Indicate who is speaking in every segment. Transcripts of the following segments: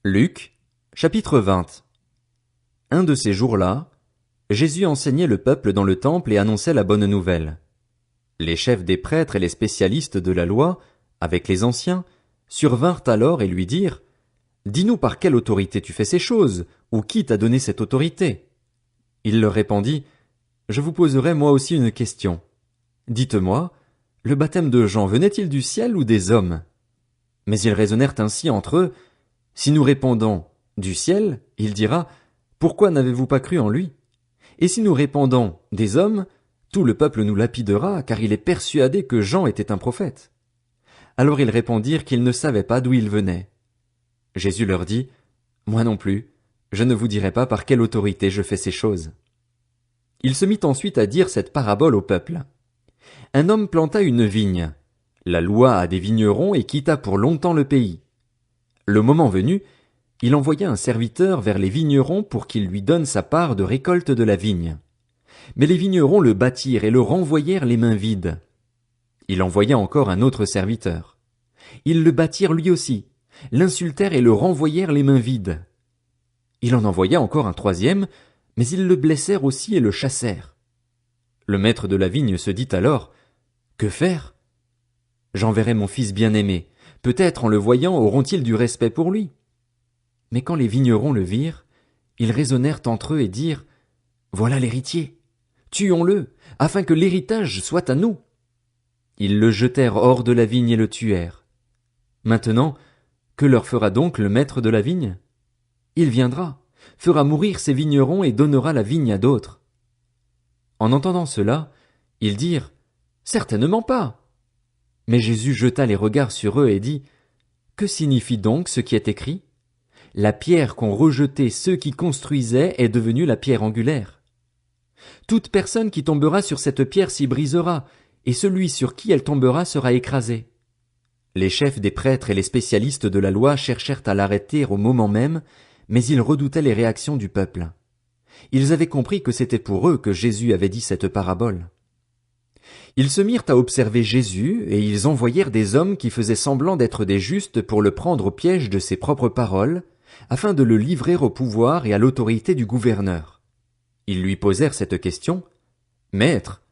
Speaker 1: Luc, chapitre 20. Un de ces jours-là, Jésus enseignait le peuple dans le temple et annonçait la bonne nouvelle. Les chefs des prêtres et les spécialistes de la loi, avec les anciens, survinrent alors et lui dirent: Dis-nous par quelle autorité tu fais ces choses, ou qui t'a donné cette autorité? Il leur répondit: Je vous poserai moi aussi une question. Dites-moi, le baptême de Jean venait-il du ciel ou des hommes? Mais ils raisonnèrent ainsi entre eux: Si nous répondons du ciel, il dira: Pourquoi n'avez-vous pas cru en lui? Et si nous répondons des hommes, tout le peuple nous lapidera, car il est persuadé que Jean était un prophète. Alors ils répondirent qu'ils ne savaient pas d'où il venait. Jésus leur dit: Moi non plus, je ne vous dirai pas par quelle autorité je fais ces choses. Il se mit ensuite à dire cette parabole au peuple. Un homme planta une vigne. La loua a des vignerons et quitta pour longtemps le pays. Le moment venu, il envoya un serviteur vers les vignerons pour qu'il lui donne sa part de récolte de la vigne. Mais les vignerons le battirent et le renvoyèrent les mains vides. Il envoya encore un autre serviteur. Ils le battirent lui aussi, l'insultèrent et le renvoyèrent les mains vides. Il en envoya encore un troisième, mais ils le blessèrent aussi et le chassèrent. Le maître de la vigne se dit alors: Que faire? J'enverrai mon fils bien-aimé. Peut-être en le voyant auront-ils du respect pour lui. Mais quand les vignerons le virent, ils raisonnèrent entre eux et dirent: Voilà l'héritier. Tuons-le, afin que l'héritage soit à nous. Ils le jetèrent hors de la vigne et le tuèrent. Maintenant, que leur fera donc le maître de la vigne? Il viendra, fera mourir ses vignerons et donnera la vigne à d'autres. En entendant cela, ils dirent: Certainement pas. Mais Jésus jeta les regards sur eux et dit: Que signifie donc ce qui est écrit? La pierre qu'ont rejetée ceux qui construisaient est devenue la pierre angulaire. Toute personne qui tombera sur cette pierre s'y brisera, et celui sur qui elle tombera sera écrasé. Les chefs des prêtres et les spécialistes de la loi cherchèrent à l'arrêter au moment même, mais ils redoutaient les réactions du peuple. Ils avaient compris que c'était pour eux que Jésus avait dit cette parabole. Ils se mirent à observer Jésus, et ils envoyèrent des hommes qui faisaient semblant d'être des justes pour le prendre au piège de ses propres paroles, afin de le livrer au pouvoir et à l'autorité du gouverneur. Ils lui posèrent cette question: Maître,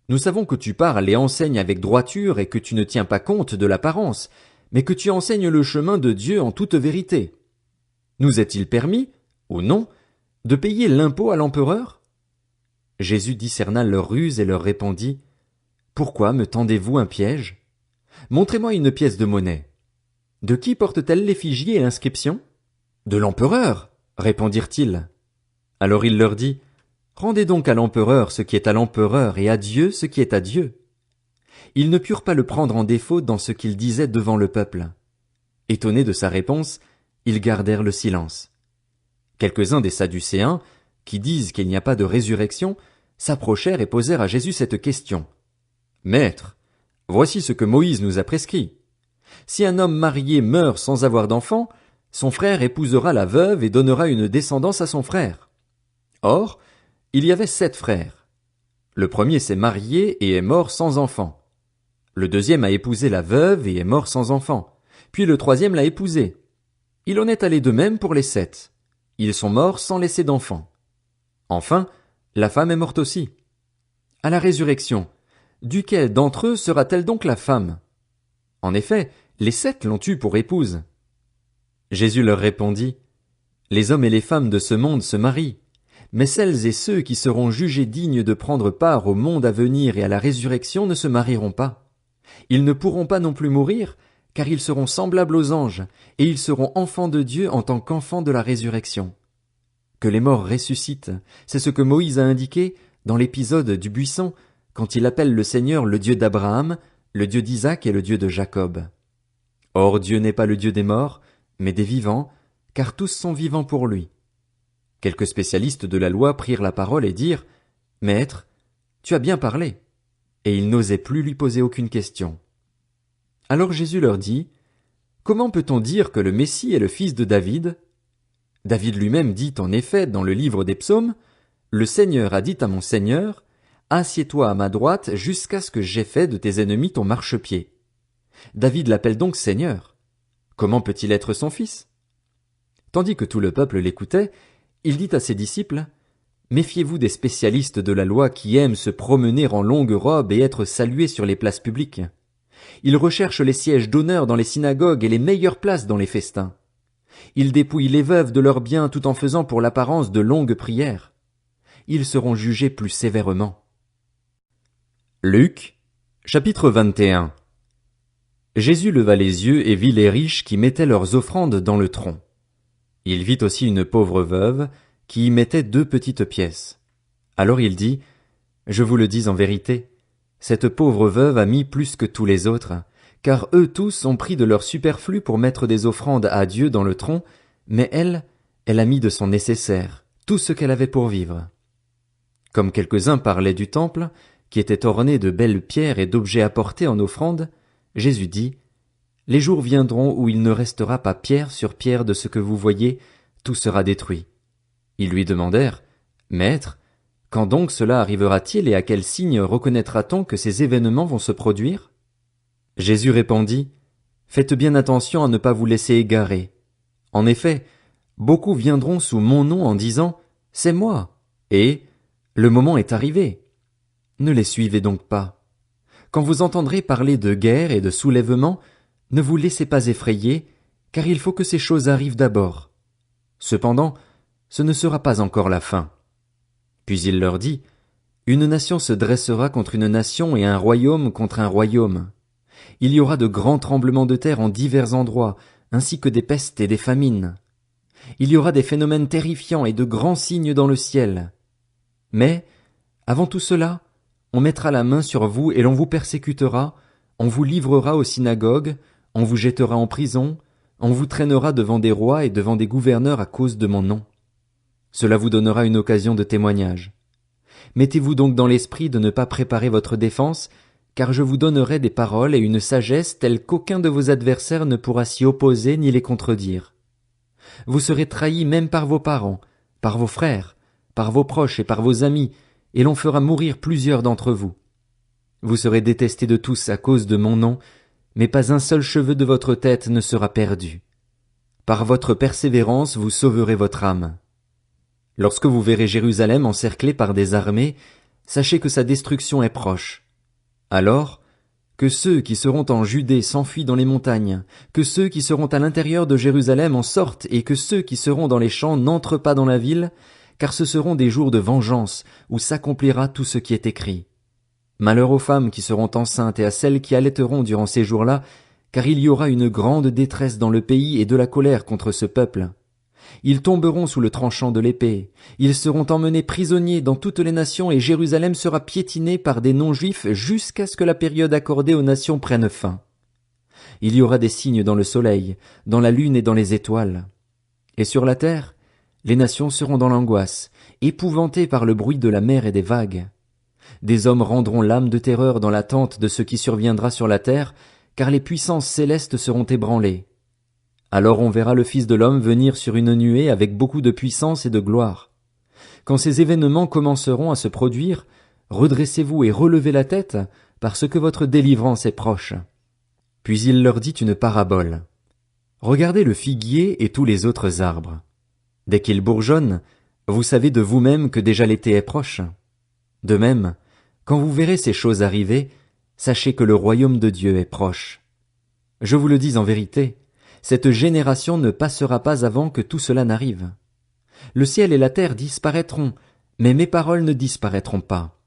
Speaker 1: nous savons que tu parles et enseignes avec droiture et que tu ne tiens pas compte de l'apparence, mais que tu enseignes le chemin de Dieu en toute vérité. Nous est-il permis, ou non, de payer l'impôt à l'empereur? Jésus discerna leur ruse et leur répondit: Pourquoi me tendez-vous un piège? Montrez-moi une pièce de monnaie. De qui porte-t-elle l'effigie et l'inscription? De l'empereur, répondirent-ils. Alors il leur dit: Rendez donc à l'empereur ce qui est à l'empereur et à Dieu ce qui est à Dieu. Ils ne purent pas le prendre en défaut dans ce qu'il disait devant le peuple. Étonnés de sa réponse, ils gardèrent le silence. Quelques-uns des Sadducéens, qui disent qu'il n'y a pas de résurrection, s'approchèrent et posèrent à Jésus cette question: Maître, voici ce que Moïse nous a prescrit. Si un homme marié meurt sans avoir d'enfant, son frère épousera la veuve et donnera une descendance à son frère. Or, il y avait 7 frères. Le premier s'est marié et est mort sans enfant. Le deuxième a épousé la veuve et est mort sans enfant. Puis le troisième l'a épousée. Il en est allé de même pour les 7. Ils sont morts sans laisser d'enfant. Enfin, la femme est morte aussi. À la résurrection, duquel d'entre eux sera-t-elle donc la femme? En effet, les 7 l'ont eue pour épouse. Jésus leur répondit: Les hommes et les femmes de ce monde se marient, mais celles et ceux qui seront jugés dignes de prendre part au monde à venir et à la résurrection ne se marieront pas. Ils ne pourront pas non plus mourir, car ils seront semblables aux anges, et ils seront enfants de Dieu en tant qu'enfants de la résurrection. Que les morts ressuscitent, c'est ce que Moïse a indiqué dans l'épisode du buisson, quand il appelle le Seigneur le Dieu d'Abraham, le Dieu d'Isaac et le Dieu de Jacob. Or Dieu n'est pas le Dieu des morts, mais des vivants, car tous sont vivants pour lui. Quelques spécialistes de la loi prirent la parole et dirent: Maître, tu as bien parlé. Et ils n'osaient plus lui poser aucune question. Alors Jésus leur dit: Comment peut-on dire que le Messie est le fils de David? David lui-même dit en effet dans le livre des psaumes: Le Seigneur a dit à mon Seigneur: Assieds-toi à ma droite jusqu'à ce que j'aie fait de tes ennemis ton marchepied. David l'appelle donc Seigneur. Comment peut-il être son fils? Tandis que tout le peuple l'écoutait, il dit à ses disciples, « Méfiez-vous des spécialistes de la loi qui aiment se promener en longue robe et être salués sur les places publiques. Ils recherchent les sièges d'honneur dans les synagogues et les meilleures places dans les festins. Ils dépouillent les veuves de leurs biens tout en faisant pour l'apparence de longues prières. Ils seront jugés plus sévèrement. » Luc, chapitre 21. Jésus leva les yeux et vit les riches qui mettaient leurs offrandes dans le tronc. Il vit aussi une pauvre veuve qui y mettait 2 petites pièces. Alors il dit, « Je vous le dis en vérité, cette pauvre veuve a mis plus que tous les autres, car eux tous ont pris de leur superflu pour mettre des offrandes à Dieu dans le tronc, mais elle a mis de son nécessaire, tout ce qu'elle avait pour vivre. » Comme quelques-uns parlaient du temple, qui était orné de belles pierres et d'objets apportés en offrande, Jésus dit, « Les jours viendront où il ne restera pas pierre sur pierre de ce que vous voyez, tout sera détruit. » Ils lui demandèrent, « Maître, quand donc cela arrivera-t-il et à quel signe reconnaîtra-t-on que ces événements vont se produire ?» Jésus répondit, « Faites bien attention à ne pas vous laisser égarer. En effet, beaucoup viendront sous mon nom en disant, « C'est moi !» et « Le moment est arrivé !» Ne les suivez donc pas. Quand vous entendrez parler de guerre et de soulèvement, ne vous laissez pas effrayer, car il faut que ces choses arrivent d'abord. Cependant, ce ne sera pas encore la fin. Puis il leur dit, une nation se dressera contre une nation et un royaume contre un royaume. Il y aura de grands tremblements de terre en divers endroits, ainsi que des pestes et des famines. Il y aura des phénomènes terrifiants et de grands signes dans le ciel. Mais, avant tout cela, on mettra la main sur vous et l'on vous persécutera, on vous livrera aux synagogues, on vous jettera en prison, on vous traînera devant des rois et devant des gouverneurs à cause de mon nom. Cela vous donnera une occasion de témoignage. Mettez-vous donc dans l'esprit de ne pas préparer votre défense, car je vous donnerai des paroles et une sagesse telle qu'aucun de vos adversaires ne pourra s'y opposer ni les contredire. Vous serez trahis même par vos parents, par vos frères, par vos proches et par vos amis, et l'on fera mourir plusieurs d'entre vous. Vous serez détestés de tous à cause de mon nom, mais pas un seul cheveu de votre tête ne sera perdu. Par votre persévérance vous sauverez votre âme. Lorsque vous verrez Jérusalem encerclée par des armées, sachez que sa destruction est proche. Alors, que ceux qui seront en Judée s'enfuient dans les montagnes, que ceux qui seront à l'intérieur de Jérusalem en sortent, et que ceux qui seront dans les champs n'entrent pas dans la ville, car ce seront des jours de vengeance, où s'accomplira tout ce qui est écrit. Malheur aux femmes qui seront enceintes et à celles qui allaiteront durant ces jours-là, car il y aura une grande détresse dans le pays et de la colère contre ce peuple. Ils tomberont sous le tranchant de l'épée, ils seront emmenés prisonniers dans toutes les nations et Jérusalem sera piétinée par des non-juifs jusqu'à ce que la période accordée aux nations prenne fin. Il y aura des signes dans le soleil, dans la lune et dans les étoiles. Et sur la terre, les nations seront dans l'angoisse, épouvantées par le bruit de la mer et des vagues. Des hommes rendront l'âme de terreur dans l'attente de ce qui surviendra sur la terre, car les puissances célestes seront ébranlées. Alors on verra le Fils de l'homme venir sur une nuée avec beaucoup de puissance et de gloire. Quand ces événements commenceront à se produire, redressez-vous et relevez la tête, parce que votre délivrance est proche. Puis il leur dit une parabole. Regardez le figuier et tous les autres arbres. Dès qu'ils bourgeonnent, vous savez de vous-même que déjà l'été est proche. De même, quand vous verrez ces choses arriver, sachez que le royaume de Dieu est proche. Je vous le dis en vérité, cette génération ne passera pas avant que tout cela n'arrive. Le ciel et la terre disparaîtront, mais mes paroles ne disparaîtront pas.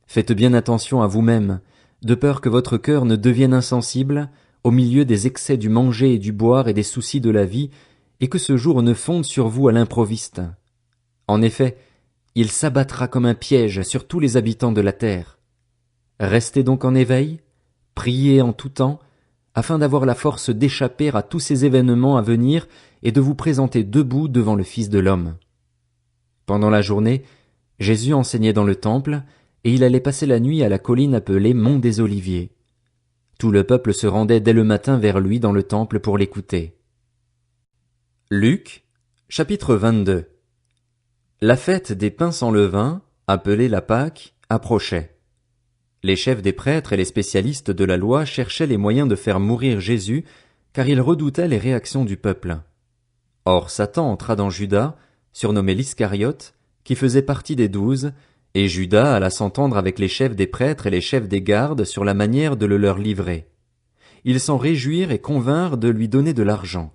Speaker 1: Faites bien attention à vous-même, de peur que votre cœur ne devienne insensible, au milieu des excès du manger et du boire et des soucis de la vie, et que ce jour ne fonde sur vous à l'improviste. En effet, il s'abattra comme un piège sur tous les habitants de la terre. Restez donc en éveil, priez en tout temps, afin d'avoir la force d'échapper à tous ces événements à venir et de vous présenter debout devant le Fils de l'homme. Pendant la journée, Jésus enseignait dans le temple, et il allait passer la nuit à la colline appelée Mont des Oliviers. Tout le peuple se rendait dès le matin vers lui dans le temple pour l'écouter. Luc, chapitre 22. La fête des pains sans levain, appelée la Pâque, approchait. Les chefs des prêtres et les spécialistes de la loi cherchaient les moyens de faire mourir Jésus, car ils redoutaient les réactions du peuple. Or Satan entra dans Judas, surnommé l'Iscariote, qui faisait partie des 12, et Judas alla s'entendre avec les chefs des prêtres et les chefs des gardes sur la manière de le leur livrer. Ils s'en réjouirent et convinrent de lui donner de l'argent.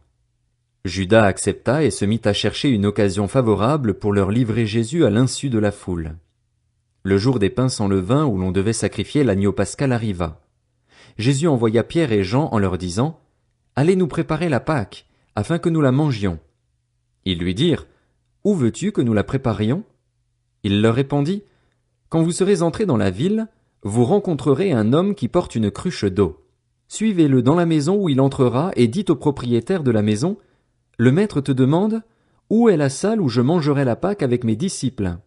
Speaker 1: Judas accepta et se mit à chercher une occasion favorable pour leur livrer Jésus à l'insu de la foule. Le jour des pains sans levain où l'on devait sacrifier l'agneau pascal arriva. Jésus envoya Pierre et Jean en leur disant « Allez nous préparer la Pâque, afin que nous la mangions. » Ils lui dirent « Où veux-tu que nous la préparions ?» Il leur répondit « Quand vous serez entrés dans la ville, vous rencontrerez un homme qui porte une cruche d'eau. Suivez-le dans la maison où il entrera et dites au propriétaire de la maison « Le maître te demande « Où est la salle où je mangerai la Pâque avec mes disciples ?»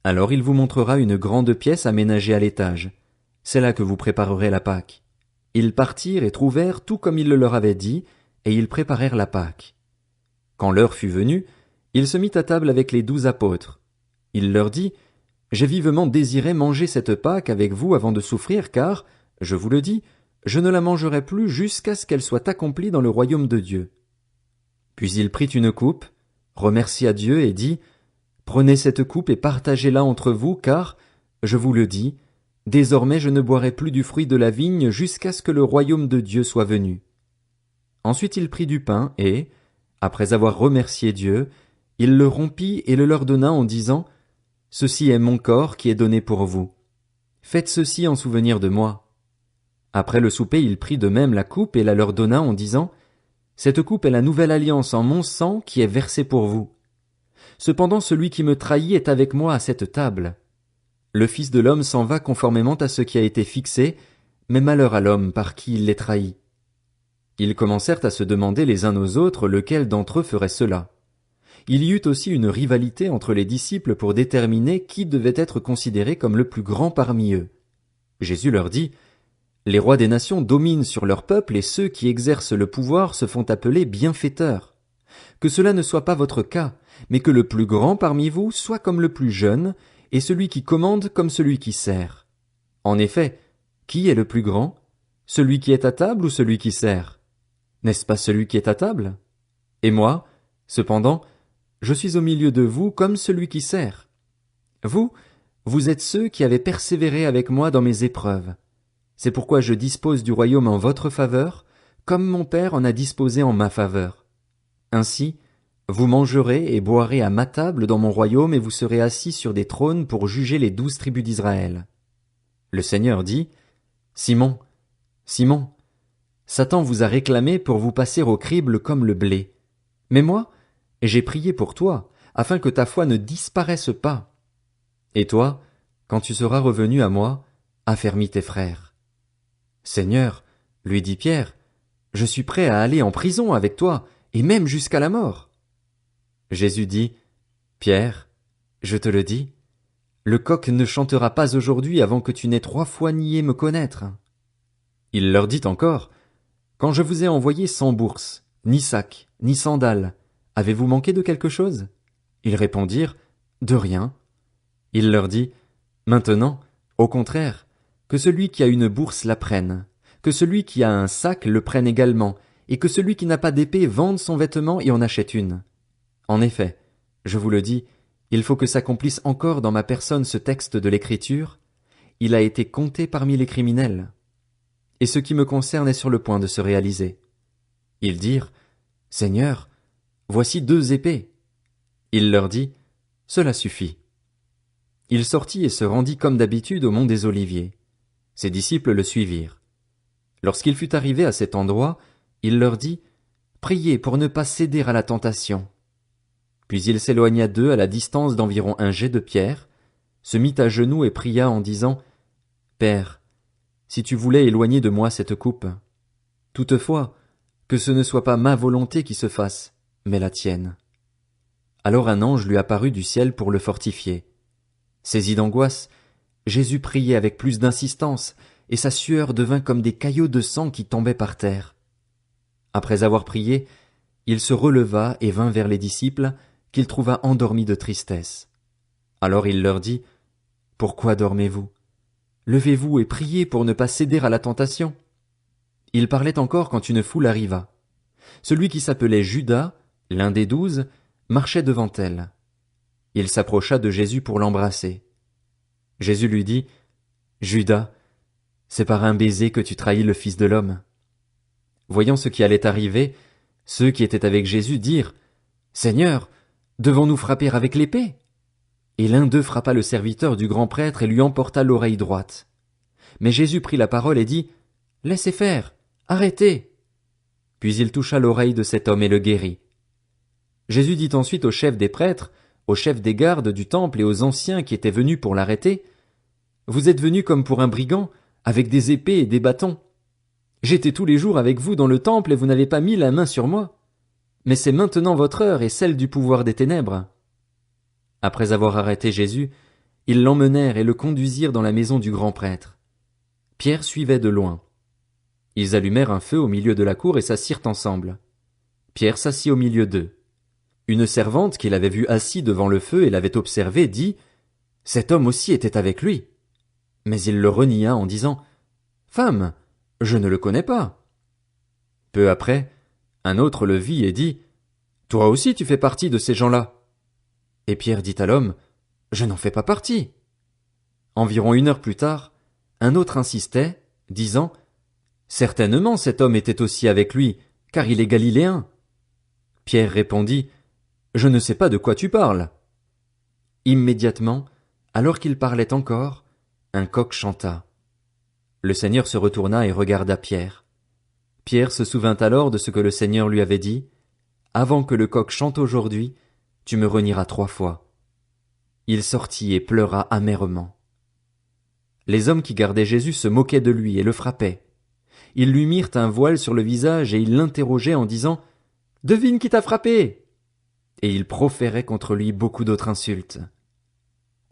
Speaker 1: Alors il vous montrera une grande pièce aménagée à l'étage. C'est là que vous préparerez la Pâque. Ils partirent et trouvèrent tout comme il le leur avait dit, et ils préparèrent la Pâque. Quand l'heure fut venue, il se mit à table avec les 12 apôtres. Il leur dit, « J'ai vivement désiré manger cette Pâque avec vous avant de souffrir, car, je vous le dis, je ne la mangerai plus jusqu'à ce qu'elle soit accomplie dans le royaume de Dieu. » Puis il prit une coupe, remercia Dieu et dit, « Prenez cette coupe et partagez-la entre vous, car, je vous le dis, désormais je ne boirai plus du fruit de la vigne jusqu'à ce que le royaume de Dieu soit venu. » Ensuite il prit du pain et, après avoir remercié Dieu, il le rompit et le leur donna en disant, « Ceci est mon corps qui est donné pour vous. Faites ceci en souvenir de moi. » Après le souper il prit de même la coupe et la leur donna en disant, « Cette coupe est la nouvelle alliance en mon sang qui est versée pour vous. Cependant celui qui me trahit est avec moi à cette table. Le Fils de l'homme s'en va conformément à ce qui a été fixé, mais malheur à l'homme par qui il les trahit. » Ils commencèrent à se demander les uns aux autres lequel d'entre eux ferait cela. Il y eut aussi une rivalité entre les disciples pour déterminer qui devait être considéré comme le plus grand parmi eux. Jésus leur dit, « Les rois des nations dominent sur leur peuple et ceux qui exercent le pouvoir se font appeler bienfaiteurs. Que cela ne soit pas votre cas, mais que le plus grand parmi vous soit comme le plus jeune, et celui qui commande comme celui qui sert. En effet, qui est le plus grand? Celui qui est à table ou celui qui sert? N'est-ce pas celui qui est à table? Et moi, cependant, je suis au milieu de vous comme celui qui sert. Vous, vous êtes ceux qui avez persévéré avec moi dans mes épreuves. C'est pourquoi je dispose du royaume en votre faveur, comme mon Père en a disposé en ma faveur. Ainsi, vous mangerez et boirez à ma table dans mon royaume et vous serez assis sur des trônes pour juger les 12 tribus d'Israël. » Le Seigneur dit, « Simon, Simon, Satan vous a réclamé pour vous passer au crible comme le blé. Mais moi, j'ai prié pour toi, afin que ta foi ne disparaisse pas. Et toi, quand tu seras revenu à moi, affermis tes frères. » « Seigneur, lui dit Pierre, je suis prêt à aller en prison avec toi, et même jusqu'à la mort. » Jésus dit, « Pierre, je te le dis, le coq ne chantera pas aujourd'hui avant que tu n'aies 3 fois nié me connaître. » Il leur dit encore, « Quand je vous ai envoyé sans bourse, ni sac, ni sandales, avez-vous manqué de quelque chose? » Ils répondirent, « De rien. » Il leur dit, « Maintenant, au contraire, que celui qui a une bourse la prenne, que celui qui a un sac le prenne également, et que celui qui n'a pas d'épée vende son vêtement et en achète une. En effet, je vous le dis, il faut que s'accomplisse encore dans ma personne ce texte de l'Écriture, il a été compté parmi les criminels. Et ce qui me concerne est sur le point de se réaliser. » Ils dirent, « Seigneur, voici 2 épées. » Il leur dit, « Cela suffit. » Il sortit et se rendit comme d'habitude au mont des Oliviers. Ses disciples le suivirent. Lorsqu'il fut arrivé à cet endroit, il leur dit, « Priez pour ne pas céder à la tentation. » Puis il s'éloigna d'eux à la distance d'environ un jet de pierre, se mit à genoux et pria en disant, « Père, si tu voulais éloigner de moi cette coupe. Toutefois, que ce ne soit pas ma volonté qui se fasse, mais la tienne. » Alors un ange lui apparut du ciel pour le fortifier. Saisi d'angoisse, Jésus priait avec plus d'insistance, et sa sueur devint comme des caillots de sang qui tombaient par terre. Après avoir prié, il se releva et vint vers les disciples, qu'il trouva endormis de tristesse. Alors il leur dit, « Pourquoi dormez-vous? Levez-vous et priez pour ne pas céder à la tentation. » Il parlait encore quand une foule arriva. Celui qui s'appelait Judas, L'un des 12 marchait devant elle. Il s'approcha de Jésus pour l'embrasser. Jésus lui dit, « Judas, c'est par un baiser que tu trahis le Fils de l'homme. » Voyant ce qui allait arriver, ceux qui étaient avec Jésus dirent, « Seigneur, devons-nous frapper avec l'épée ?» Et l'un d'eux frappa le serviteur du grand prêtre et lui emporta l'oreille droite. Mais Jésus prit la parole et dit, « Laissez faire, arrêtez !» Puis il toucha l'oreille de cet homme et le guérit. Jésus dit ensuite aux chefs des prêtres, aux chefs des gardes du temple et aux anciens qui étaient venus pour l'arrêter, « Vous êtes venus comme pour un brigand, avec des épées et des bâtons. J'étais tous les jours avec vous dans le temple et vous n'avez pas mis la main sur moi. Mais c'est maintenant votre heure et celle du pouvoir des ténèbres. » Après avoir arrêté Jésus, ils l'emmenèrent et le conduisirent dans la maison du grand prêtre. Pierre suivait de loin. Ils allumèrent un feu au milieu de la cour et s'assirent ensemble. Pierre s'assit au milieu d'eux. Une servante qui l'avait vu assis devant le feu et l'avait observé dit, « Cet homme aussi était avec lui. » Mais il le renia en disant, « Femme, je ne le connais pas. » Peu après, un autre le vit et dit, « Toi aussi tu fais partie de ces gens-là. » Et Pierre dit à l'homme, « Je n'en fais pas partie. » Environ 1 heure plus tard, un autre insistait, disant, « Certainement cet homme était aussi avec lui, car il est galiléen. » Pierre répondit, « Je ne sais pas de quoi tu parles. » Immédiatement, alors qu'il parlait encore, un coq chanta. Le Seigneur se retourna et regarda Pierre. Pierre se souvint alors de ce que le Seigneur lui avait dit, « Avant que le coq chante aujourd'hui, tu me renieras 3 fois. » Il sortit et pleura amèrement. Les hommes qui gardaient Jésus se moquaient de lui et le frappaient. Ils lui mirent un voile sur le visage et ils l'interrogeaient en disant, « Devine qui t'a frappé !» Et ils proféraient contre lui beaucoup d'autres insultes.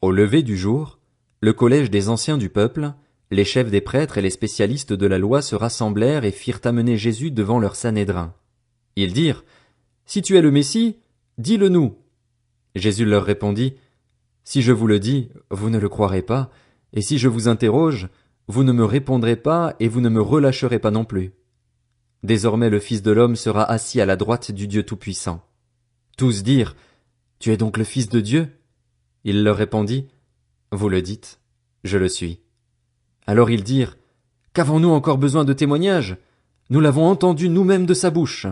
Speaker 1: Au lever du jour, le collège des anciens du peuple, les chefs des prêtres et les spécialistes de la loi se rassemblèrent et firent amener Jésus devant leur Sanhédrin. Ils dirent, « Si tu es le Messie, dis-le nous. » Jésus leur répondit, « Si je vous le dis, vous ne le croirez pas, et si je vous interroge, vous ne me répondrez pas et vous ne me relâcherez pas non plus. Désormais le Fils de l'homme sera assis à la droite du Dieu Tout-Puissant. » Tous dirent, « Tu es donc le Fils de Dieu ?» Il leur répondit, « Vous le dites, je le suis. » Alors ils dirent, « Qu'avons-nous encore besoin de témoignages? Nous l'avons entendu nous-mêmes de sa bouche. »